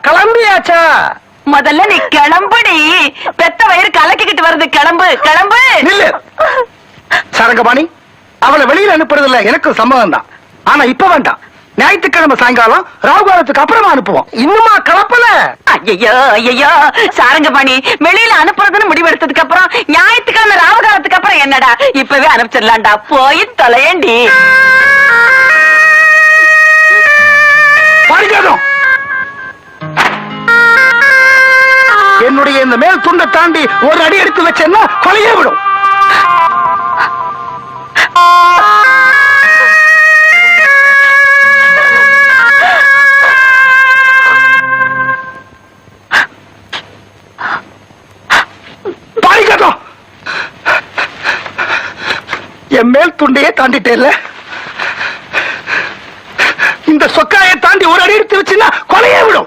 கிளம்பியாச்சா? முதல்ல நீ கிளம்புடி. பெத்த வயிறு கலக்கிக்கிட்டு வருது. கிளம்பு கிளம்பு. நில்லு சாரங்கபாணி. அவளை வெளியில அனுப்புறதுல எனக்கு சம்மதம் தான். ஆனா இப்ப வேண்டாம். ஞாயிற்றுக்கிழமை சாயங்காலம் ராகுகாலத்துக்கு அப்புறமா அனுப்புவோம். இன்னுமா கலப்பல? ஐயோ ஐயோ சாரங்கபாணி, வெளியில அனுப்புறதுன்னு முடிவெடுத்ததுக்கு அப்புறம் ஞாயிற்றுக்கிழமை ராவகாலத்துக்கு அப்புறம் என்னடா, இப்பவே அனுப்பிச்சிடலாம்டா. போய் தொலையண்டி. பாரிஜாதம், என்னுடைய இந்த மேல் துண்டை தாண்டி ஒரு அடி எடுத்து வச்சேன்னா கொலையே விடும். பாரிஜாதம், என் மேல் துண்டையே தாண்டிட்டேல்ல, இந்த சொக்காயை தாண்டி ஒரு அடி எடுத்து வச்சுன்னா கொலையே விடும்.